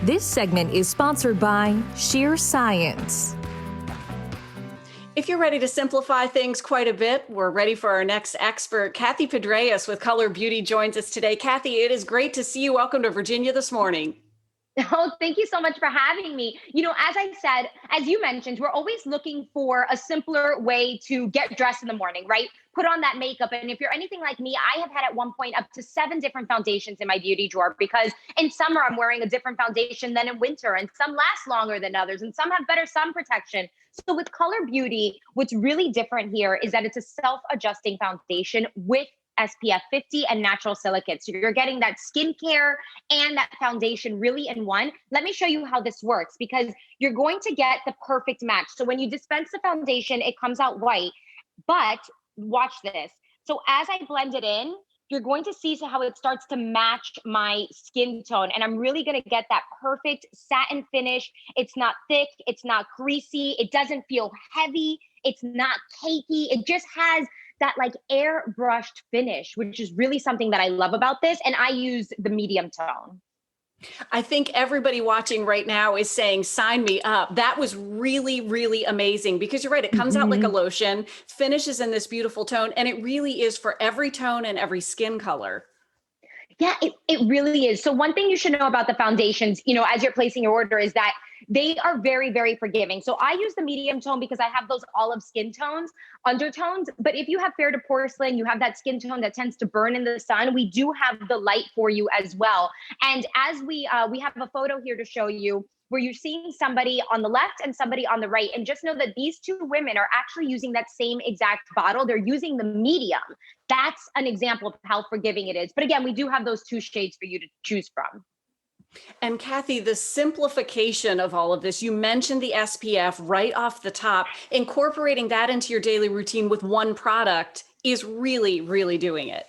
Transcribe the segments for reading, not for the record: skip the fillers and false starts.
This segment is sponsored by Sheer Science. If you're ready to simplify things quite a bit, we're ready for our next expert. Kathy Pedreas with Color Beauty joins us today. Kathy, it is great to see you. Welcome to Virginia this morning. Oh, thank you so much for having me. As I said, as you mentioned, we're always looking for a simpler way to get dressed in the morning, right? Put on that makeup. And if you're anything like me, I have had at one point up to 7 different foundations in my beauty drawer because in summer I'm wearing a different foundation than in winter, and some last longer than others, and some have better sun protection. So with Color Beauty, what's really different here is that it's a self-adjusting foundation with SPF 50 and natural silicates. So you're getting that skincare and that foundation really in one. Let me show you how this works because you're going to get the perfect match. So when you dispense the foundation, it comes out white, but watch this. So as I blend it in, you're going to see how it starts to match my skin tone. And I'm really going to get that perfect satin finish. It's not thick. It's not greasy. It doesn't feel heavy. It's not cakey. It just has that like airbrushed finish, which is really something that I love about this. And I use the medium tone. I think everybody watching right now is saying, sign me up. That was really, really amazing because you're right. It comes out like a lotion, finishes in this beautiful tone, and it really is for every tone and every skin color. Yeah, it really is. So one thing you should know about the foundations, as you're placing your order is that they are very, very forgiving. So I use the medium tone because I have those olive skin tones, undertones. But if you have fair to porcelain, you have that skin tone that tends to burn in the sun, we do have the light for you as well. And as we have a photo here to show you where you're seeing somebody on the left and somebody on the right. And just know that these two women are actually using that same exact bottle. They're using the medium. That's an example of how forgiving it is. But again, we do have those 2 shades for you to choose from. And Kathy, the simplification of all of this, you mentioned the SPF right off the top. Incorporating that into your daily routine with one product is really, really doing it.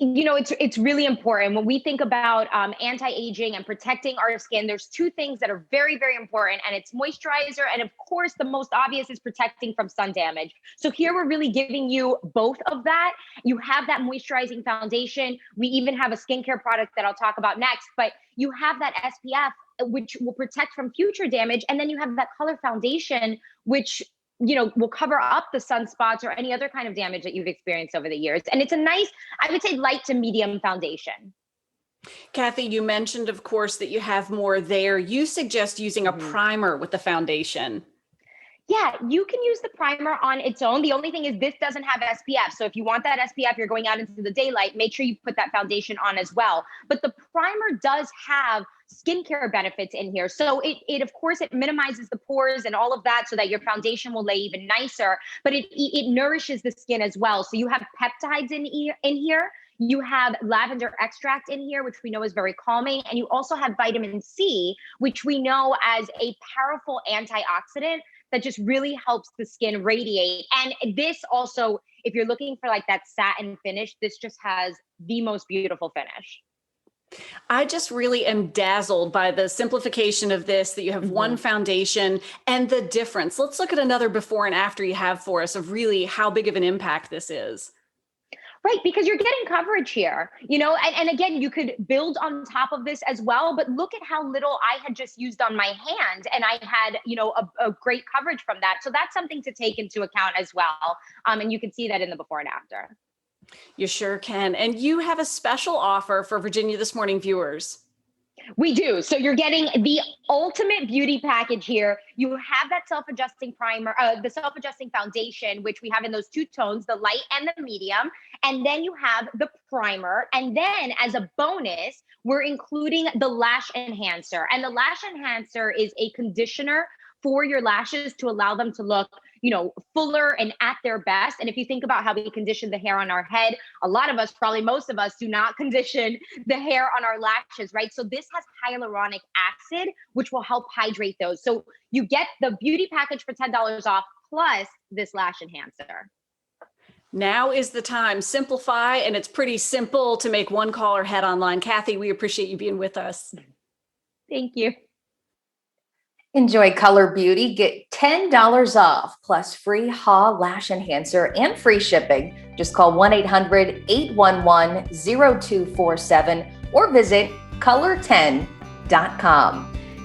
It's really important when we think about anti-aging and protecting our skin. There's 2 things that are very, very important, and it's moisturizer. And of course, the most obvious is protecting from sun damage. So here we're really giving you both of that. You have that moisturizing foundation. We even have a skincare product that I'll talk about next, but you have that SPF, which will protect from future damage. And then you have that color foundation, which will cover up the sunspots or any other kind of damage that you've experienced over the years. And it's a nice, I would say, light to medium foundation. Kathy, you mentioned, of course, that you have more there. You suggest using a primer with the foundation. Yeah, you can use the primer on its own. The only thing is this doesn't have SPF. So if you want that SPF, you're going out into the daylight, make sure you put that foundation on as well. But the primer does have skincare benefits in here. So it of course, it minimizes the pores and all of that so that your foundation will lay even nicer, but it nourishes the skin as well. So you have peptides in here. You have lavender extract in here, which we know is very calming. And you also have vitamin C, which we know as a powerful antioxidant that just really helps the skin radiate. And this also, if you're looking for like that satin finish, this just has the most beautiful finish. I just really am dazzled by the simplification of this, that you have one foundation and the difference. Let's look at another before and after you have for us of really how big of an impact this is. Right, because you're getting coverage here, and again, you could build on top of this as well, but look at how little I had just used on my hand and I had, a great coverage from that. So that's something to take into account as well. And you can see that in the before and after. You sure can. And you have a special offer for Virginia This Morning viewers. We do. So you're getting the ultimate beauty package here. You have that self-adjusting primer, the self-adjusting foundation, which we have in those 2 tones, the light and the medium. And then you have the primer. And then as a bonus, we're including the lash enhancer. And the lash enhancer is a conditioner for your lashes to allow them to look, fuller and at their best. And if you think about how we condition the hair on our head, a lot of us, probably most of us, do not condition the hair on our lashes, right? So this has hyaluronic acid, which will help hydrate those. So you get the beauty package for $10 off plus this lash enhancer. Now is the time. Simplify, and it's pretty simple to make one call or head online. Kathy, we appreciate you being with us. Thank you. Enjoy Color Beauty. Get $10 off plus free Ha Lash Enhancer and free shipping. Just call 1-800-811-0247 or visit color10.com.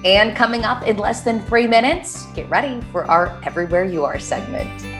And coming up in less than 3 minutes, get ready for our Everywhere You Are segment.